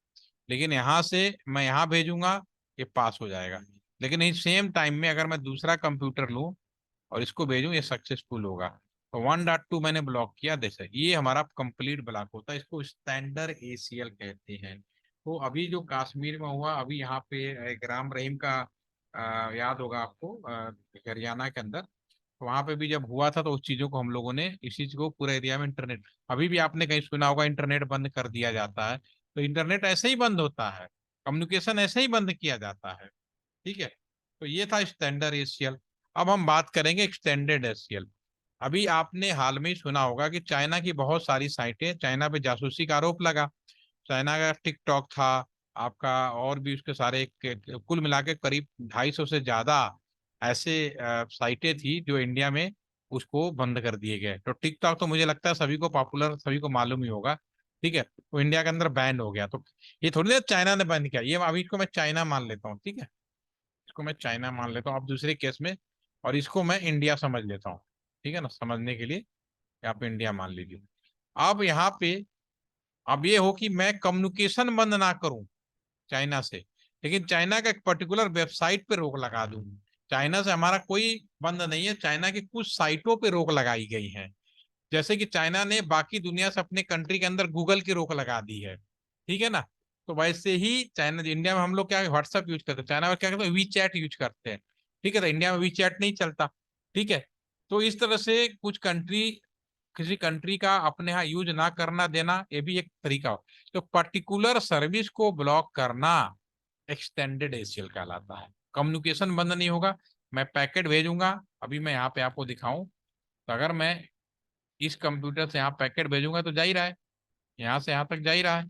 लेकिन यहाँ से मैं यहाँ भेजूंगा, ये पास हो जाएगा। लेकिन इस सेम टाइम में अगर मैं दूसरा कंप्यूटर लूँ और इसको भेजूं, ये सक्सेसफुल होगा। तो 1.2 मैंने ब्लॉक किया, जैसे ये हमारा कंप्लीट ब्लॉक होता है, इसको स्टैंडर्ड ACL कहते हैं। तो अभी जो कश्मीर में हुआ, अभी यहाँ पे राम रहीम का याद होगा आपको, हरियाणा के अंदर, तो वहां पे भी जब हुआ था तो उस चीजों को हम लोगों ने, इसी चीज को पूरे एरिया में इंटरनेट, अभी भी आपने कहीं सुना होगा इंटरनेट बंद कर दिया जाता है, तो इंटरनेट ऐसे ही बंद होता है, कम्युनिकेशन ऐसे ही बंद किया जाता है, ठीक है। तो ये था स्टैंडर्ड ACL। अब हम बात करेंगे एक्सटेंडेड ACL। अभी आपने हाल में ही सुना होगा कि चाइना की बहुत सारी साइटें, चाइना पे जासूसी का आरोप लगा। चाइना का टिकटॉक था आपका, और भी उसके सारे कुल मिला के करीब 250 से ज्यादा ऐसे साइटें थी जो इंडिया में उसको बंद कर दिए गए। तो टिकटॉक तो मुझे लगता है सभी को पॉपुलर, सभी को मालूम ही होगा, ठीक है, तो इंडिया के अंदर बैन हो गया। तो ये थोड़ी देर चाइना ने बैन किया, ये अभी इसको मैं चाइना मान लेता हूँ, ठीक है, इसको मैं चाइना मान लेता हूँ अब दूसरे केस में, और इसको मैं इंडिया समझ लेता हूँ, ठीक है ना, समझने के लिए यहाँ पे इंडिया मान लीजिए। अब यहाँ पे अब ये हो कि मैं कम्युनिकेशन बंद ना करूं चाइना से, लेकिन चाइना का एक पर्टिकुलर वेबसाइट पे रोक लगा दूं। चाइना से हमारा कोई बंद नहीं है, चाइना की कुछ साइटों पे रोक लगाई गई है। जैसे कि चाइना ने बाकी दुनिया से अपने कंट्री के अंदर गूगल की रोक लगा दी है, ठीक है ना। तो वैसे ही चाइना, इंडिया में हम लोग क्या व्हाट्सएप यूज करते हैं, चाइना में क्या करते हैं, वी चैट यूज करते हैं, ठीक है, तो इंडिया में वी चैट नहीं चलता, ठीक है। तो इस तरह से कुछ कंट्री, किसी कंट्री का अपने यहाँ यूज ना करना देना, ये भी एक तरीका हो। तो पर्टिकुलर सर्विस को ब्लॉक करना एक्सटेंडेड एसीएल कहलाता है। कम्युनिकेशन बंद नहीं होगा, मैं पैकेट भेजूंगा, अभी मैं यहाँ पे आपको दिखाऊं, तो अगर मैं इस कंप्यूटर से यहाँ पैकेट भेजूंगा तो जा ही रहा है, यहाँ से यहाँ तक जा ही रहा है,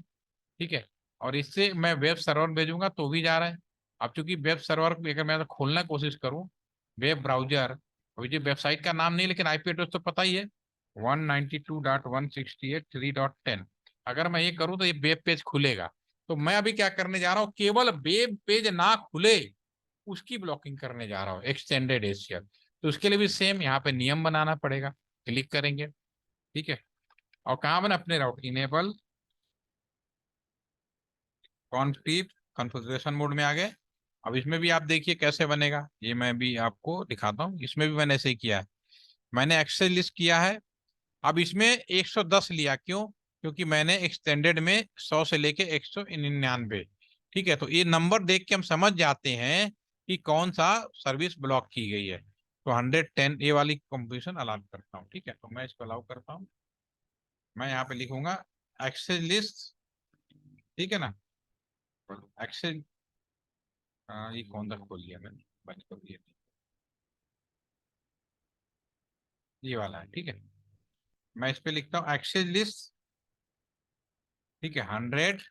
ठीक है। और इससे मैं वेब सर्वर भेजूंगा तो भी जा रहा है। अब चूंकि वेब सर्वर अगर मैं तो खोलना की कोशिश करूँ, वेब ब्राउजर, अभी जो वेबसाइट का नाम नहीं, लेकिन आईपी एड्रेस तो पता ही है, 192.168.3.10। अगर मैं ये करूँ तो ये वेब पेज खुलेगा। तो मैं अभी क्या करने जा रहा हूँ, केवल वेब पेज ना खुले उसकी ब्लॉकिंग करने जा रहा हूँ, एक्सटेंडेड एशियल। तो उसके लिए भी सेम यहाँ पे नियम बनाना पड़ेगा, क्लिक करेंगे, ठीक है, और कहाँ बना अपने राउट, इनेबल कॉन्फ़िग, कॉन्फ़िगरेशन मोड में आ गए। अब इसमें भी आप देखिए कैसे बनेगा, ये मैं भी आपको दिखाता हूँ, इसमें भी मैंने ऐसे ही किया है, मैंने एक्सेस लिस्ट किया है। अब इसमें 110 लिया, क्यों, क्योंकि मैंने एक्सटेंडेड में 100 से लेके 199, ठीक है, तो ये नंबर देख के हम समझ जाते हैं कि कौन सा सर्विस ब्लॉक की गई है। तो 110 ये वाली कंप्यूटेशन अलाउ करता हूँ, ठीक है, तो मैं इसको अलाउ करता हूँ। मैं यहाँ पे लिखूंगा एक्सेस लिस्ट, ठीक है ना, एक्सेस, ये कौन सा खोल लिया मैंने, बंद कर दिया, ये वाला है, ठीक है। मैं इस पे लिखता हूँ एक्सेस लिस्ट, ठीक है, 100,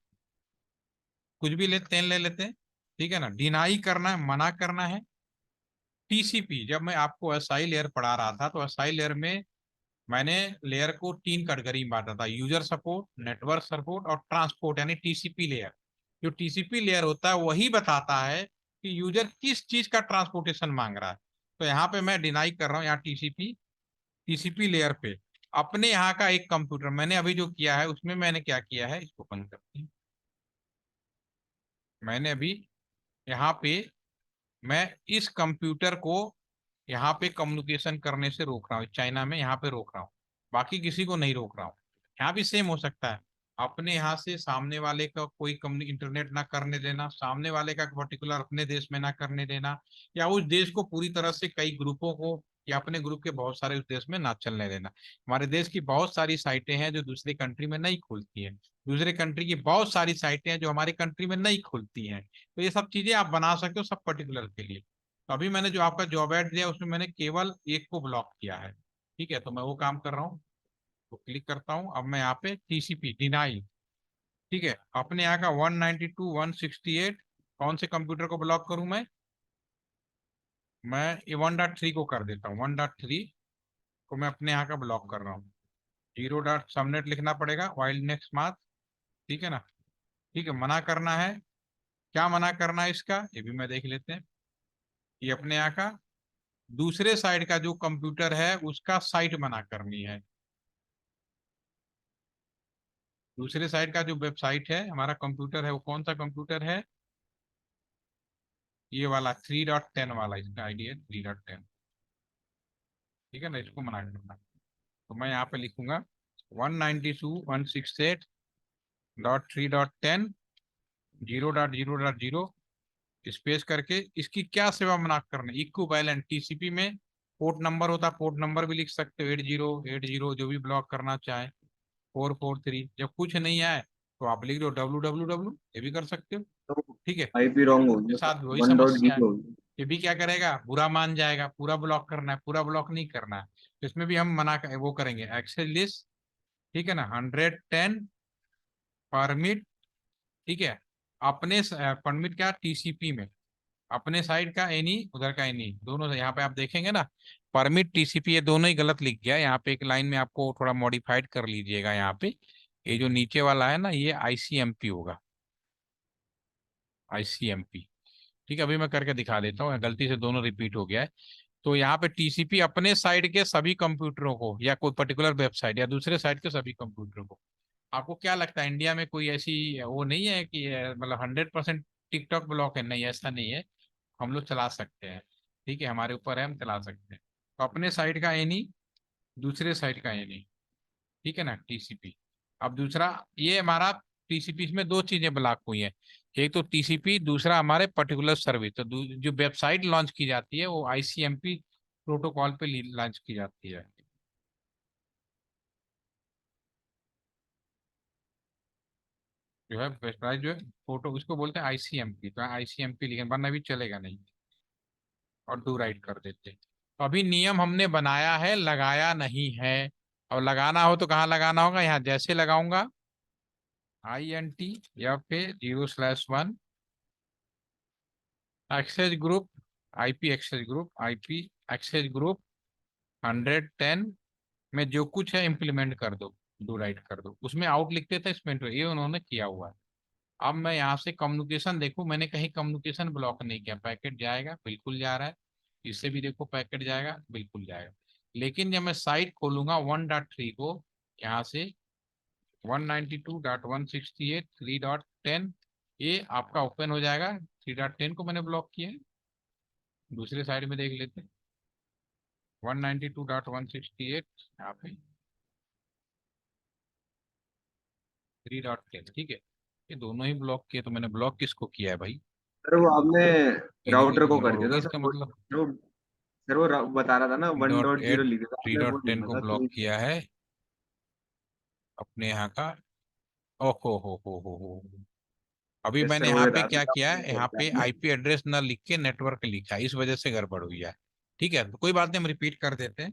कुछ भी ले 10 ले लेते हैं, ठीक है ना। डिनाई करना है, मना करना है। टीसीपी, जब मैं आपको एसआई लेयर पढ़ा रहा था तो एसआई लेयर में मैंने लेयर को 3 कैटेगरी में बांटा था, यूजर सपोर्ट, नेटवर्क सपोर्ट और ट्रांसपोर्ट, यानी टीसीपी लेयर। जो टीसीपी लेयर होता है वही बताता है कि यूजर किस चीज का ट्रांसपोर्टेशन मांग रहा है। तो यहाँ पे मैं डिनाई कर रहा हूँ, यहाँ टीसीपी, टीसीपी लेयर पे अपने यहाँ का एक कंप्यूटर मैंने अभी जो किया है उसमें मैंने क्या किया है, इसको बंद करते हैं। मैंने अभी यहाँ पे, मैं इस कंप्यूटर को यहाँ पे कम्युनिकेशन करने से रोक रहा हूँ, चाइना में यहाँ पे रोक रहा हूँ, बाकी किसी को नहीं रोक रहा हूँ। यहाँ भी सेम हो सकता है, अपने यहाँ से सामने वाले का कोई कम्युनि इंटरनेट ना करने देना, सामने वाले का पर्टिकुलर अपने देश में ना करने देना, या उस देश को पूरी तरह से कई ग्रुपों को या अपने ग्रुप के बहुत सारे उस देश में ना चलने देना। हमारे देश की बहुत सारी साइटें हैं जो दूसरी कंट्री में नहीं खुलती हैं, दूसरे कंट्री की बहुत सारी साइटें हैं जो हमारी कंट्री में नहीं खुलती हैं। तो ये सब चीजें आप बना सकते हो सब पर्टिकुलर के लिए। तो अभी मैंने जो आपका जॉब एड दिया उसमें मैंने केवल एक को ब्लॉक किया है, ठीक है, तो मैं वो काम कर रहा हूँ, तो क्लिक करता हूँ। अब मैं यहाँ पे टीसीपी डिनाई, ठीक है, अपने यहाँ का 192.168, कौन से कंप्यूटर को ब्लॉक करूँ मैं ये 1.3 को कर देता हूँ, 1.3 को मैं अपने यहाँ का ब्लॉक कर रहा हूँ। 0 सबनेट लिखना पड़ेगा, वाइल्ड नेक्स्ट मार्क, ठीक है ना, ठीक है, मना करना है। क्या मना करना है इसका, ये भी मैं देख लेते हैं। ये अपने यहाँ का दूसरे साइड का जो कंप्यूटर है उसका साइट मना करनी है। दूसरे साइड का जो वेबसाइट है हमारा कंप्यूटर है, वो कौन सा कंप्यूटर है, ये वाला 3.10 वाला, इसका आईडी है 3.10, ठीक है ना, इसको मना करना। तो मैं यहाँ पे लिखूंगा 192.168.3.10, 0.0.0 स्पेस करके इसकी क्या सेवा मना करना, इक्विवेलेंट टीसीपी में पोर्ट नंबर होता है, पोर्ट नंबर भी लिख सकते हो, 8080 जो भी ब्लॉक करना चाहे, 443। जब कुछ नहीं आए तो आप लिख दो www, ये भी कर सकते हो, तो ठीक है। आईपी रॉन्ग हो गया, साथ वही वन डॉट समस्या है, जीरो हो गया। ये भी क्या करेगा, बुरा मान जाएगा, पूरा ब्लॉक करना है, पूरा ब्लॉक नहीं करना है। तो इसमें भी हम वो करेंगे एक्सेस लिस्ट, ठीक है ना, 110 परमिट, ठीक है, अपने परमिट क्या टीसीपी में अपने साइड का एनी, उधर का एनी, दोनों से। यहाँ पे आप देखेंगे ना, परमिट टीसीपी, ये दोनों ही गलत लिख गया। यहाँ पे एक लाइन में आपको थोड़ा मॉडिफाइड कर लीजिएगा। यहाँ पे ये जो नीचे वाला है ना, ये आईसीएमपी होगा, आईसीएमपी। ठीक है, अभी मैं करके दिखा देता हूँ, गलती से दोनों रिपीट हो गया है। तो यहाँ पे टीसीपी अपने साइड के सभी कंप्यूटरों को, या कोई पर्टिकुलर वेबसाइट, या दूसरे साइड के सभी कंप्यूटरों को। आपको क्या लगता है, इंडिया में कोई ऐसी वो नहीं है कि मतलब 100% टिकटॉक ब्लॉक है? नहीं, ऐसा नहीं है। हम लोग चला सकते हैं। ठीक है, हमारे ऊपर है, हम चला सकते हैं। तो अपने साइड का एनी, दूसरे साइड का एनी। ठीक है ना, टीसीपी। अब दूसरा, ये हमारा टीसीपी में दो चीजें ब्लॉक हुई हैं। एक तो टीसीपी, दूसरा हमारे पर्टिकुलर सर्विस। तो जो वेबसाइट लॉन्च की जाती है वो आईसीएमपी प्रोटोकॉल पे लॉन्च की जाती है। जो है वेबसाइट, जो है फोटो, उसको बोलते हैं आईसीएमपी। तो आईसीएमपी लिखे, वरना भी चलेगा नहीं। और डू राइट कर देते हैं। तो अभी नियम हमने बनाया है, लगाया नहीं है। अब लगाना हो तो कहाँ लगाना होगा? यहाँ जैसे लगाऊंगा, INT, या फिर 0/1 access group, IP access group, IP access group 110 में जो कुछ है इम्प्लीमेंट कर दो, डू राइट कर दो। उसमें आउट लिखते थे, इसमें ये उन्होंने किया हुआ है। अब मैं यहाँ से कम्युनिकेशन देखूं, मैंने कहीं कम्युनिकेशन ब्लॉक नहीं किया। पैकेट जाएगा, बिल्कुल जा रहा है। इससे भी देखो, पैकेट जाएगा, बिल्कुल जाएगा। लेकिन जब मैं साइट खोलूंगा 1.3 को, यहाँ से 192.168.3.10, ये आपका ओपन हो जाएगा। 3.10 को मैंने ब्लॉक किया है। दूसरे साइड में देख लेते हैं, 192.168, यहाँ पे 3.10। ठीक है, ये दोनों ही ब्लॉक किए। तो मैंने ब्लॉक किसको किया है भाई? सर वो आपने इन्हीं राउटर को को कर गड़बड़ दिया होगी था इसका सर वो मतलब। जो सर वो बता रहा था ना three one dot dot zero eight लिखा था थ्री आपने, वो डॉट टेन लिखना को था तो ब्लॉक किया है अपने यहाँ का। ओहो हो। अभी यस मैंने सर, यहाँ वही पे बता रहा क्या था किया आपने है, कर यहाँ दिया पे आपने। आईपी एड्रेस ना लिख के नेटवर्क लिखा है, इस वजह से गड़बड़ हुई है। ठीक है, तो कोई बात नहीं, हम रिपीट कर देते हैं,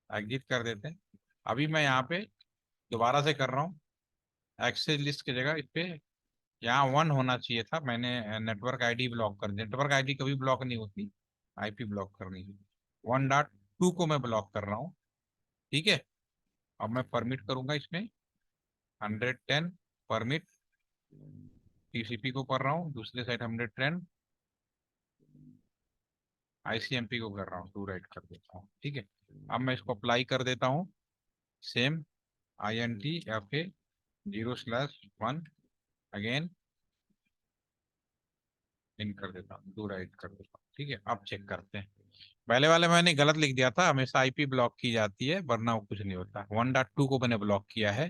एग्जिट कर देते हैं। अभी मैं यहाँ पे दोबारा से कर रहा हूँ। एक्सेस लिस्ट की जगह इस पे यहाँ 1 होना चाहिए था, मैंने नेटवर्क आईडी ब्लॉक कर दिया। नेटवर्क आईडी कभी ब्लॉक नहीं होती, आईपी ब्लॉक करनी है। 1.2 को मैं ब्लॉक कर रहा हूँ। ठीक है, अब मैं परमिट करूंगा इसमें 110 परमिट, टीसीपी को कर रहा हूँ, दूसरे साइड 110 आईसीएमपी को कर रहा हूँ, टू राइट कर देता हूँ। ठीक है, अब मैं इसको अप्लाई कर देता हूँ। सेम INT या फिर 0/1 अगेन इन कर देता हूँ, टू राइट कर देता हूँ। ठीक है, अब चेक करते हैं। पहले वाले मैंने गलत लिख दिया था, हमेशा आईपी ब्लॉक की जाती है, वरना वो कुछ नहीं होता। 1.2 को मैंने ब्लॉक किया है।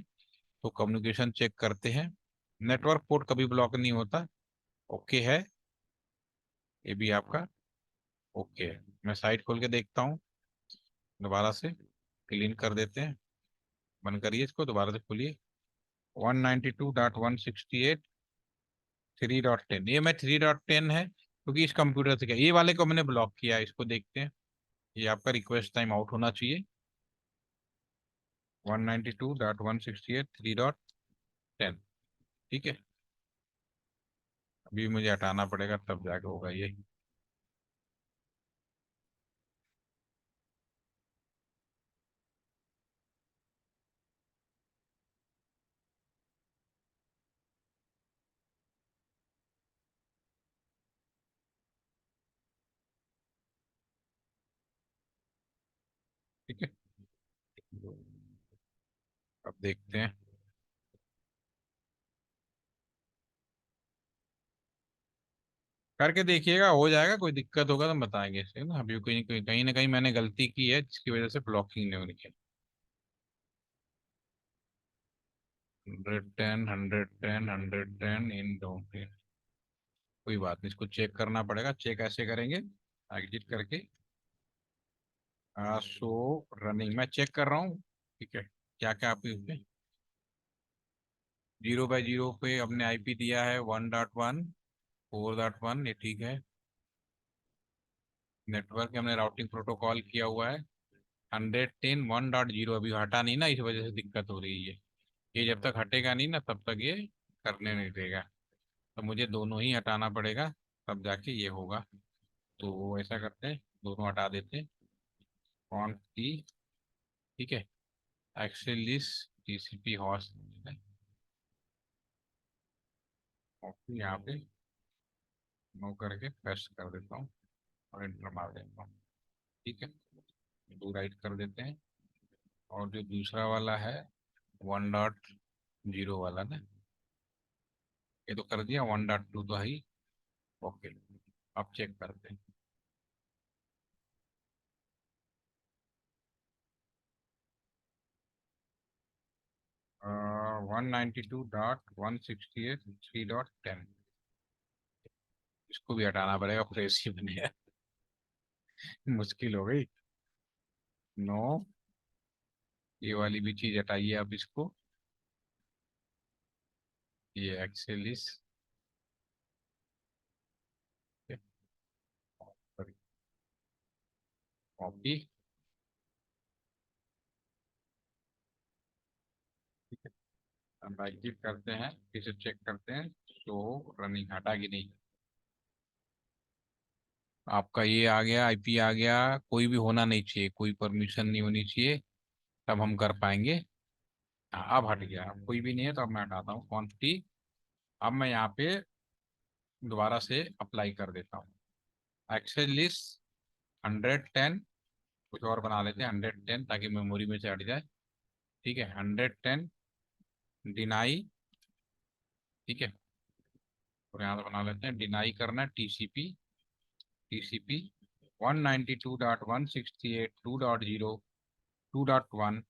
तो कम्युनिकेशन चेक करते हैं। नेटवर्क पोर्ट कभी ब्लॉक नहीं होता, ओके है। ये भी आपका ओके है। मैं साइट खोल के देखता हूँ दोबारा से, क्लीन कर देते हैं। बंद करिए इसको, दोबारा से खोलिए। 192.168.3.10, ये मैं 3.10 है क्योंकि इस कंप्यूटर से, क्या ये वाले को मैंने ब्लॉक किया है, इसको देखते हैं। ये आपका रिक्वेस्ट टाइम आउट होना चाहिए। 192.168.3.10। ठीक है, अभी मुझे हटाना पड़ेगा, तब जाके होगा ये। ठीक है, अब देखते हैं। करके देखिएगा, हो जाएगा। कोई दिक्कत होगा तो हम बताएंगे इसे ना। अभी कहीं ना कहीं मैंने गलती की है, जिसकी वजह से ब्लॉकिंग नहीं हो रही है। 110 110 110 इन डोंट। कोई बात नहीं, इसको चेक करना पड़ेगा। चेक ऐसे करेंगे, एग्जिट करके शो रनिंग, मैं चेक कर रहा हूँ। ठीक है, क्या क्या आपके उसमें 0/0 पे हमने आईपी दिया है 1.1 4.1, ये ठीक है। नेटवर्क हमने राउटिंग प्रोटोकॉल किया हुआ है 110 1.0, अभी हटा नहीं ना, इस वजह से दिक्कत हो रही है। ये जब तक हटेगा नहीं ना, तब तक ये करने नहीं देगा। तो मुझे दोनों ही हटाना पड़ेगा। तब जाके ये होगा। तो ऐसा करते हैं, दोनों हटा देते हैं, कॉन्फ टी, ठीक है, एक्सेलिस टीसीपी हॉस्ट यहाँ पे नो करके पेस्ट कर देता हूँ और एंटर मार देता हूँ, ठीक है। डू राइट कर देते हैं। और जो दूसरा वाला है 1.0 वाला ना, ये तो कर दिया, 1.2 तो है ही। ओके, अब चेक करते हैं। 192.168.3.10, इसको भी हटाना पड़ेगा, फ्रेश ही बनेगा। मुश्किल हो गई। नो, ये वाली भी चीज हटाइए आप इसको। ये एक्सेलिस, कॉपी, ठीक है। अब एग्जिट करते हैं, फिर से चेक करते हैं तो रनिंग हटा कि नहीं। आपका ये आ गया, आईपी आ गया, कोई भी होना नहीं चाहिए, कोई परमिशन नहीं होनी चाहिए, तब हम कर पाएंगे। हाँ, अब हट गया, अब कोई भी नहीं है तो अब मैं हटाता हूँ क्वांटिटी। अब मैं यहाँ पे दोबारा से अप्लाई कर देता हूँ, एक्सेल लिस्ट 110, कुछ और बना लेते हैं 110 ताकि मेमोरी में से हट जाए, ठीक है। 110 डिनाई, ठीक है। और यहाँ से बना लेते हैं डिनाई करना टीसीपी, टीसीपी 192.168.2.0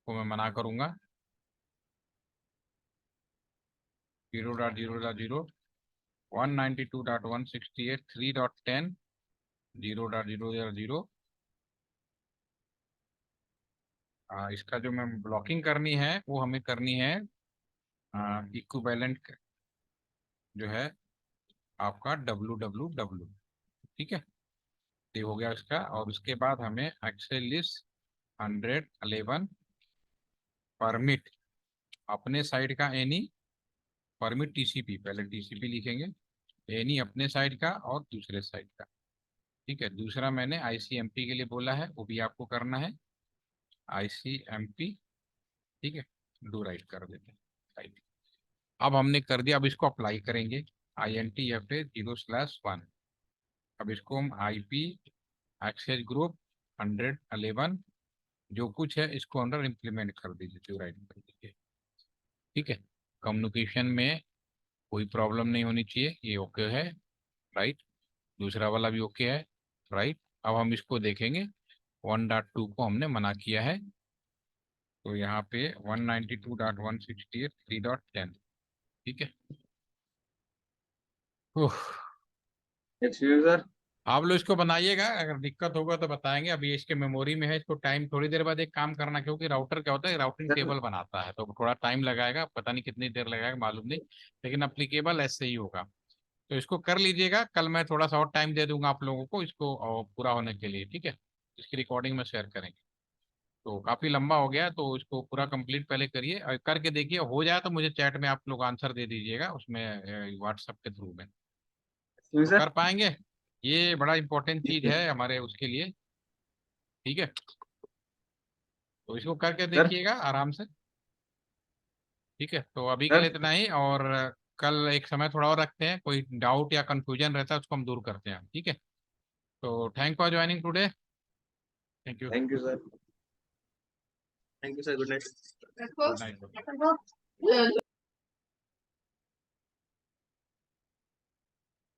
को मैं मना करूंगा, 0.0.0, 192.168.3.10, 0.0.0। इसका जो मैं ब्लॉकिंग करनी है वो हमें करनी है इक्विवेलेंट जो है आपका www, ठीक है। ये हो गया इसका। और उसके बाद हमें एक्सेल लिस्ट 111 परमिट, अपने साइड का एनी, परमिट टीसीपी, पहले टीसीपी लिखेंगे, एनी अपने साइड का और दूसरे साइड का, ठीक है। दूसरा मैंने आईसीएमपी के लिए बोला है, वो भी आपको करना है, आईसीएमपी, ठीक है। डू राइट कर देते हैं, राइट। अब हमने कर दिया, अब इसको अप्लाई करेंगे, INTFA 0/1। अब इसको हम IP एक्सेस ग्रुप 111 जो कुछ है इसको अंदर इम्प्लीमेंट कर दीजिए, जो राइट कर दीजिए, ठीक है। कम्युनिकेशन में कोई प्रॉब्लम नहीं होनी चाहिए, ये ओके है, राइट। दूसरा वाला भी ओके है, राइट। अब हम इसको देखेंगे, 1.2 को हमने मना किया है, तो यहाँ पे 192.168.3.10, ठीक है। उफ, एक्सक्यूज सर। आप लोग इसको बनाइएगा, अगर दिक्कत होगा तो बताएंगे। अभी इसके मेमोरी में है, इसको टाइम थोड़ी देर बाद एक काम करना, क्योंकि राउटर क्या होता है, राउटिंग सर टेबल बनाता है, तो थोड़ा टाइम लगाएगा, पता नहीं कितनी देर लगाएगा मालूम नहीं, लेकिन अप्लीकेबल ऐसे ही होगा। तो इसको कर लीजिएगा, कल मैं थोड़ा सा और टाइम दे दूंगा आप लोगों को इसको पूरा होने के लिए, ठीक है। इसकी रिकॉर्डिंग में शेयर करेंगे। तो काफी लंबा हो गया, तो इसको पूरा कंप्लीट पहले करिए और करके देखिए, हो जाए तो मुझे चैट में आप लोग आंसर दे दीजिएगा उसमें, व्हाट्सएप के थ्रू में। एक्सक्यूज तो सर। कर पाएंगे, ये बड़ा इंपॉर्टेंट चीज है हमारे उसके लिए, ठीक है। तो इसको करके सर देखिएगा आराम से, ठीक है। तो अभी के लिए सर इतना ही, और कल एक समय थोड़ा और रखते हैं, कोई डाउट या कंफ्यूजन रहता है उसको हम दूर करते हैं, ठीक है। तो thank for joining today, thank you, thank you sir. Thank you sir, good night. Good night.